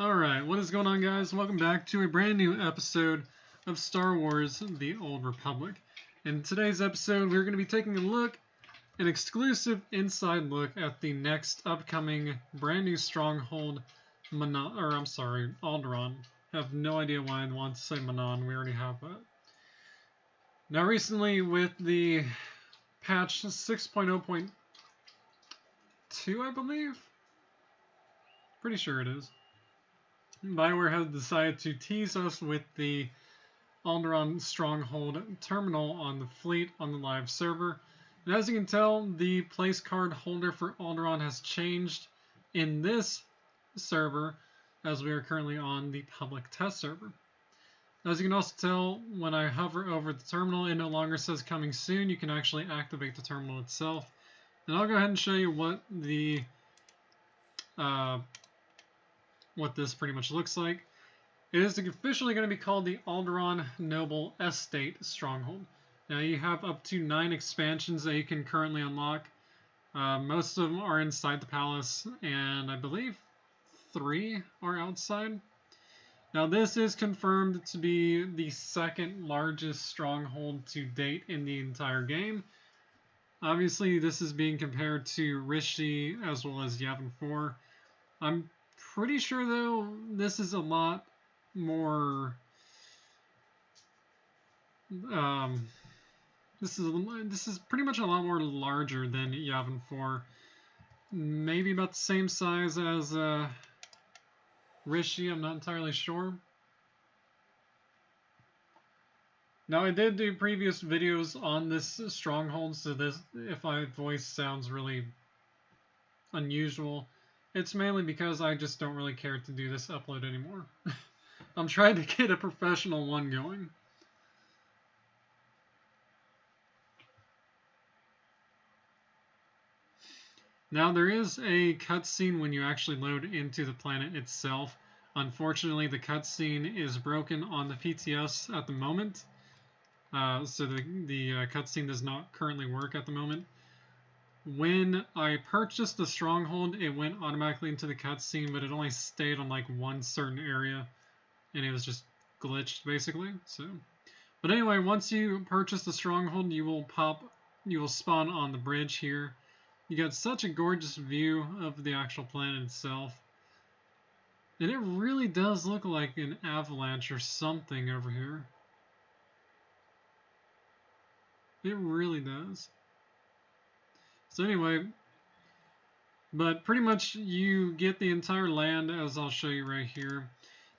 Alright, what is going on, guys? Welcome back to a brand new episode of Star Wars The Old Republic. In today's episode, we're going to be taking a look, an exclusive inside look at the next upcoming brand new Stronghold, Alderaan. I have no idea why I want to say Manon, we already have that. Now recently, with the patch 6.0.2, I believe? Pretty sure it is. BioWare has decided to tease us with the Alderaan Stronghold terminal on the fleet on the live server. And as you can tell, the place card holder for Alderaan has changed in this server, as we are currently on the public test server. As you can also tell, when I hover over the terminal, it no longer says coming soon. You can actually activate the terminal itself. And I'll go ahead and show you what the what this pretty much looks like. It is officially going to be called the Alderaan Noble Estate Stronghold. Now you have up to 9 expansions that you can currently unlock. Most of them are inside the palace, and I believe 3 are outside. Now this is confirmed to be the second largest stronghold to date in the entire game. Obviously this is being compared to Rishi as well as Yavin 4. I'm pretty sure though this is a lot more this is pretty much a lot more larger than Yavin 4. Maybe about the same size as Rishi, I'm not entirely sure. Now I did do previous videos on this stronghold, so this, if my voice sounds really unusual, it's mainly because I just don't really care to do this upload anymore. I'm trying to get a professional one going. Now there is a cutscene when you actually load into the planet itself. Unfortunately, the cutscene is broken on the PTS at the moment. So the cutscene does not currently work at the moment. When I purchased the Stronghold, it went automatically into the cutscene, but it only stayed on like one certain area, and it was just glitched basically. So, but anyway, once you purchase the Stronghold, you will spawn on the bridge here. You got such a gorgeous view of the actual planet itself, and it really does look like an avalanche or something over here. It really does. So anyway, but pretty much you get the entire land, as I'll show you right here.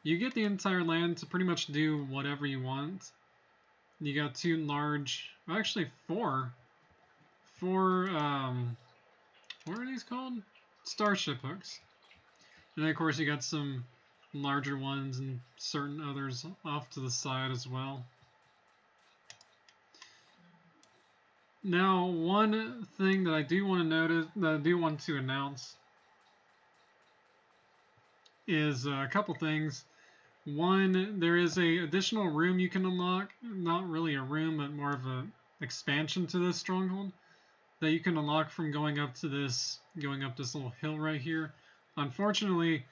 You get the entire land to pretty much do whatever you want. You got 2 large, actually 4, what are these called? Starship hooks. And then of course you got some larger ones and certain others off to the side as well. Now, one thing that I do want to announce is a couple things. One, there is a additional room you can unlock. Not really a room, but more of an expansion to this stronghold that you can unlock from going up this little hill right here. Unfortunately,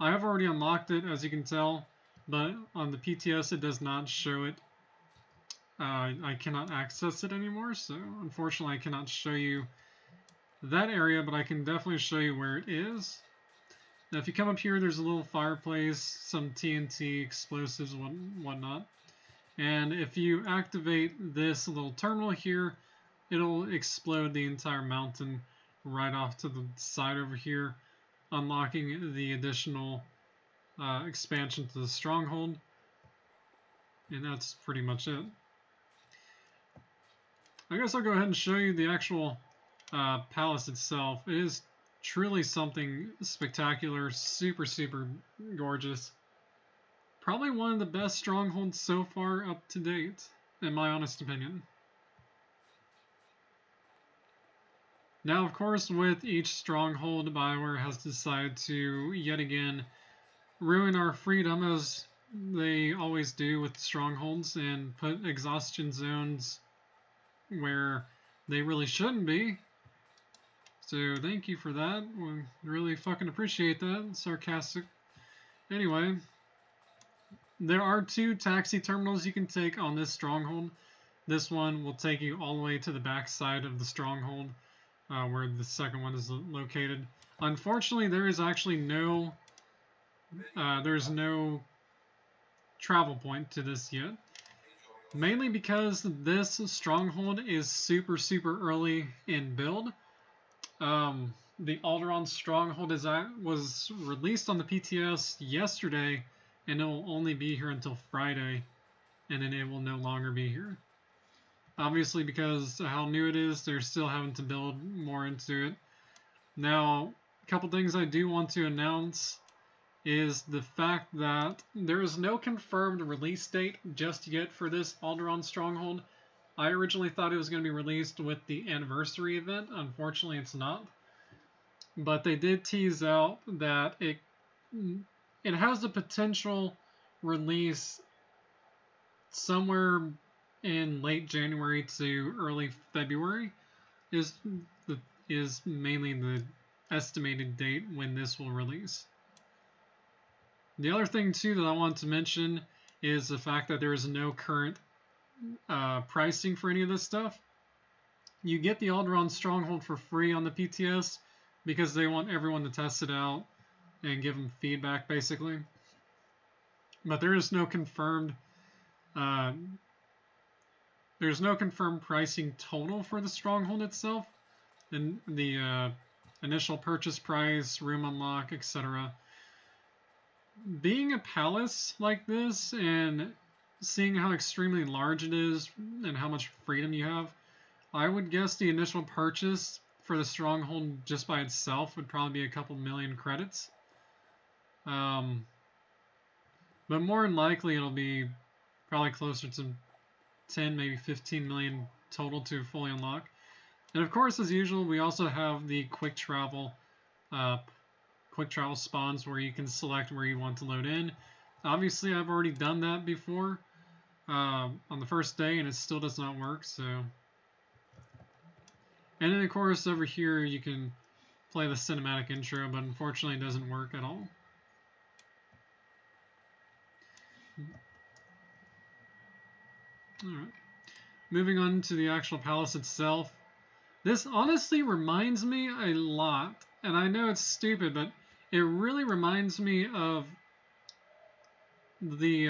I have already unlocked it, as you can tell, but on the PTS it does not show it. I cannot access it anymore, so unfortunately I cannot show you that area, but I can definitely show you where it is. Now if you come up here, there's a little fireplace, some TNT, explosives, whatnot. And if you activate this little terminal here, it'll explode the entire mountain right off to the side over here, unlocking the additional expansion to the Stronghold. And that's pretty much it. I guess I'll go ahead and show you the actual palace itself. It is truly something spectacular, super gorgeous. Probably one of the best strongholds so far up to date, in my honest opinion. Now, of course, with each stronghold, BioWare has decided to yet again ruin our freedom, as they always do with strongholds, and put exhaustion zones where they really shouldn't be. So thank you for that. We really fucking appreciate that. Sarcastic Anyway, there are 2 taxi terminals you can take on this stronghold. This one will take you all the way to the back side of the stronghold, where the second one is located. Unfortunately, there is actually there's no travel point to this yet. Mainly because this stronghold is super early in build. The Alderaan stronghold was released on the PTS yesterday, and it will only be here until Friday, and then it will no longer be here. Obviously, because of how new it is, they're still having to build more into it. Now, a couple things I do want to announce is the fact that there is no confirmed release date just yet for this Alderaan Stronghold. I originally thought it was going to be released with the anniversary event. Unfortunately, it's not. But they did tease out that it has the potential release somewhere in late January to early February is mainly the estimated date when this will release. The other thing too that I want to mention is the fact that there is no current pricing for any of this stuff. You get the Alderaan Stronghold for free on the PTS because they want everyone to test it out and give them feedback basically. But there is no confirmed pricing total for the Stronghold itself. And the initial purchase price, room unlock, etc. Being a palace like this and seeing how extremely large it is and how much freedom you have, I would guess the initial purchase for the Stronghold just by itself would probably be a couple million credits. But more than likely it'll be probably closer to 10, maybe 15 million total to fully unlock. And of course, as usual, we also have the quick travel spawns where you can select where you want to load in. Obviously, I've already done that before on the first day, and it still does not work. So, and then of course over here you can play the cinematic intro, but unfortunately it doesn't work at all. All right, moving on to the actual palace itself. This honestly reminds me a lot, and I know it's stupid, but it really reminds me of the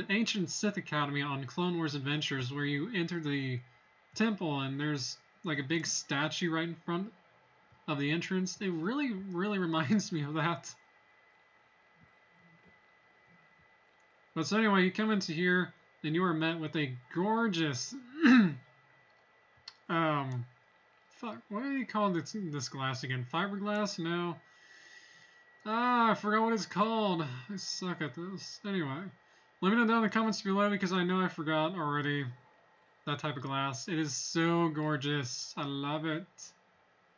ancient Sith Academy on Clone Wars Adventures, where you enter the temple and there's like a big statue right in front of the entrance. It really reminds me of that. But so anyway, you come into here and you are met with a gorgeous fuck, what do you call this glass again? Fiberglass? No. I forgot what it's called. I suck at this. Anyway, let me know down in the comments below because I know I forgot already that type of glass. It is so gorgeous. I love it.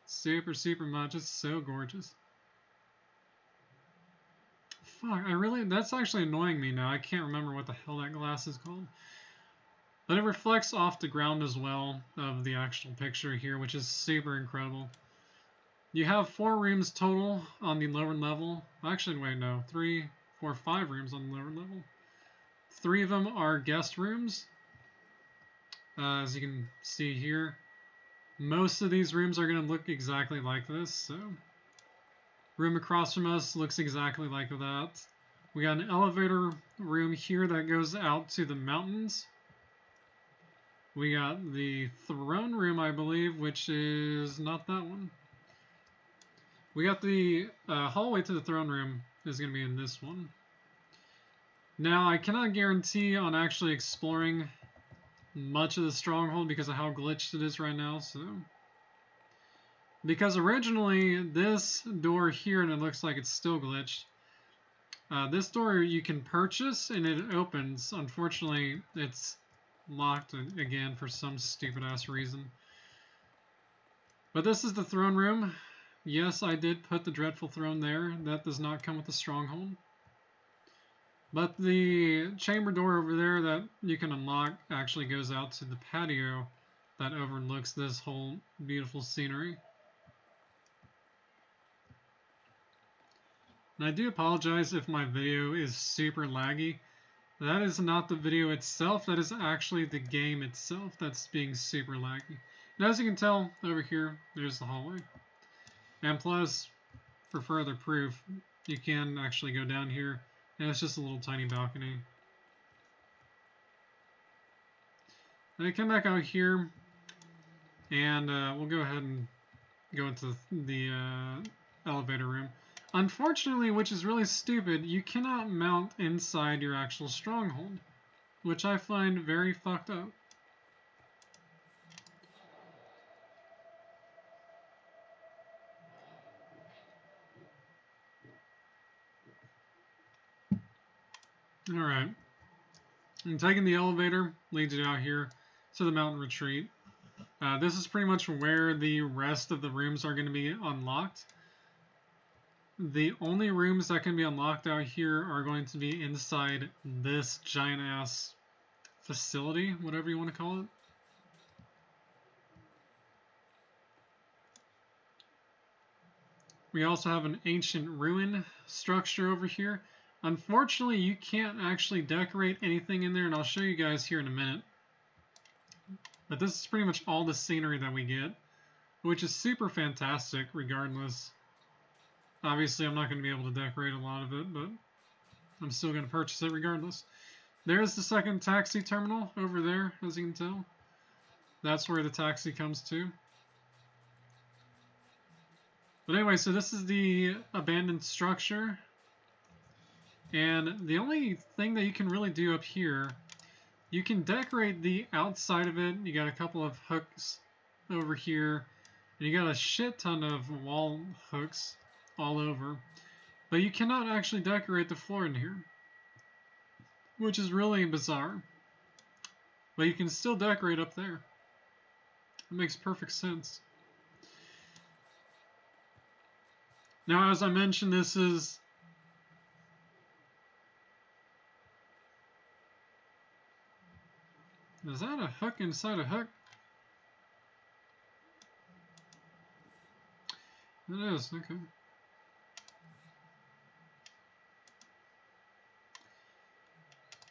Super much. It's so gorgeous. Fuck, that's actually annoying me now. I can't remember what the hell that glass is called. But it reflects off the ground as well of the actual picture here, which is super incredible. You have 4 rooms total on the lower level. Actually, wait, no. 3, 4, 5 rooms on the lower level. 3 of them are guest rooms. As you can see here. Most of these rooms are going to look exactly like this. So, room across from us looks exactly like that. We got an elevator room here that goes out to the mountains. We got the throne room, I believe, which is not that one. We got the hallway to the throne room is going to be in this one. Now, I cannot guarantee on actually exploring much of the stronghold because of how glitched it is right now. So, because originally this door here, and it looks like it's still glitched. This door you can purchase and it opens. Unfortunately, it's locked again for some stupid ass reason. But this is the throne room. Yes, I did put the dreadful throne there. That does not come with the stronghold. But the chamber door over there that you can unlock actually goes out to the patio that overlooks this whole beautiful scenery. And I do apologize if my video is super laggy. That is not the video itself, that is actually the game itself that's being super laggy. And as you can tell, over here, there's the hallway. And plus, for further proof, you can actually go down here, and it's just a little tiny balcony. And I come back out here, and we'll go ahead and go into the elevator room. Unfortunately, which is really stupid, you cannot mount inside your actual stronghold, which I find very fucked up. Alright. And taking the elevator leads you out here to the mountain retreat. This is pretty much where the rest of the rooms are going to be unlocked. The only rooms that can be unlocked out here are going to be inside this giant ass facility, whatever you want to call it. We also have an ancient ruin structure over here. Unfortunately, you can't actually decorate anything in there, and I'll show you guys here in a minute. But this is pretty much all the scenery that we get, which is super fantastic regardless. Obviously, I'm not going to be able to decorate a lot of it, but I'm still going to purchase it regardless. There's the second taxi terminal over there, as you can tell. That's where the taxi comes to. But anyway, so this is the abandoned structure. And the only thing that you can really do up here, you can decorate the outside of it. You got a couple of hooks over here. And you got a shit ton of wall hooks all over. But you cannot actually decorate the floor in here, which is really bizarre. But you can still decorate up there. It makes perfect sense. Now, as I mentioned, this is... Is that a hook inside a hook? It is, okay.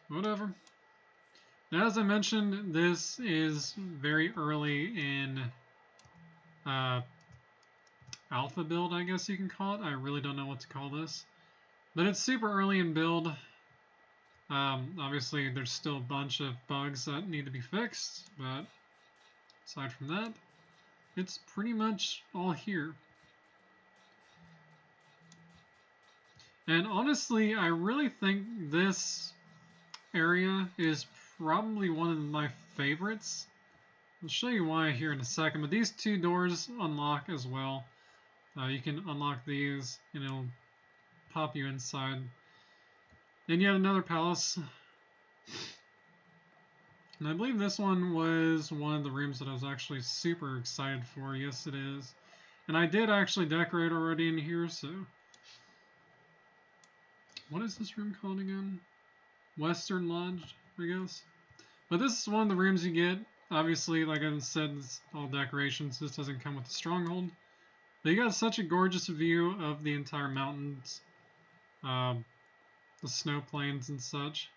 Whatever. Now, as I mentioned, this is very early in alpha build, I guess you can call it. I really don't know what to call this. But it's super early in build. Obviously, there's still a bunch of bugs that need to be fixed, but aside from that, it's pretty much all here. And honestly, I really think this area is probably one of my favorites. I'll show you why here in a second, but these two doors unlock as well. You can unlock these and it'll pop you inside. And yet another palace. And I believe this one was one of the rooms that I was actually super excited for. Yes, it is. And I did actually decorate already in here, so... What is this room called again? Western Lodge, I guess. But this is one of the rooms you get. Obviously, like I said, it's all decorations. This doesn't come with the Stronghold. But you got such a gorgeous view of the entire mountains. The snow plains and such.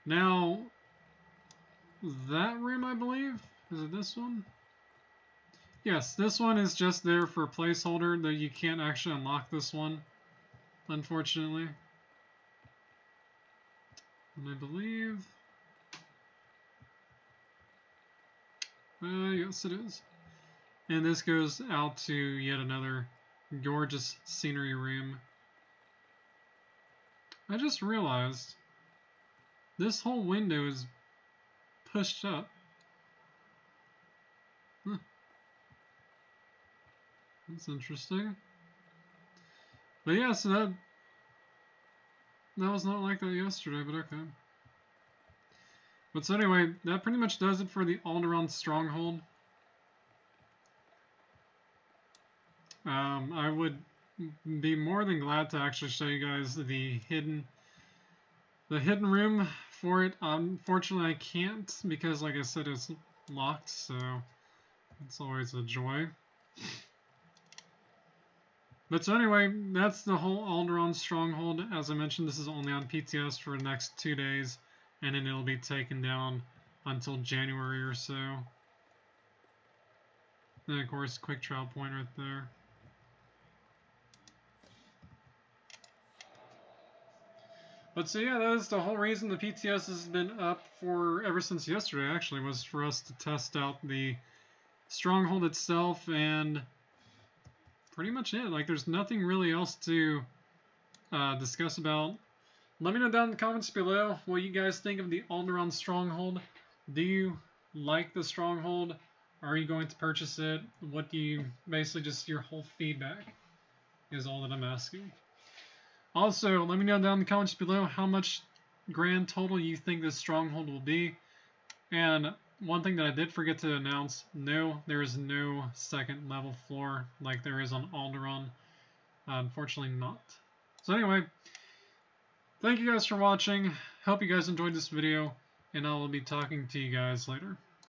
Now, that room, I believe, is it this one? Yes, this one is just there for a placeholder, though you can't actually unlock this one, unfortunately. And I believe... yes, it is. And this goes out to yet another gorgeous scenery room. I just realized this whole window is pushed up. Huh. That's interesting. But yeah, so that was not like that yesterday, but okay. But so anyway, that pretty much does it for the Alderaan Stronghold. I would be more than glad to actually show you guys the hidden room for it. Unfortunately, I can't because, like I said, it's locked, so it's always a joy. But so anyway, that's the whole Alderaan Stronghold. As I mentioned, this is only on PTS for the next 2 days, and then it'll be taken down until January or so. And of course, quick trial point right there. But so yeah, that is the whole reason the PTS has been up for ever since yesterday, actually, was for us to test out the Stronghold itself, and pretty much it. Like, there's nothing really else to discuss about. Let me know down in the comments below what you guys think of the Alderaan Stronghold. Do you like the Stronghold? Are you going to purchase it? What do you, basically just your whole feedback is all that I'm asking. Also, let me know down in the comments below how much grand total you think this Stronghold will be. And one thing that I did forget to announce, no, there is no second level floor like there is on Alderaan. Unfortunately not. So anyway, thank you guys for watching. Hope you guys enjoyed this video, and I will be talking to you guys later.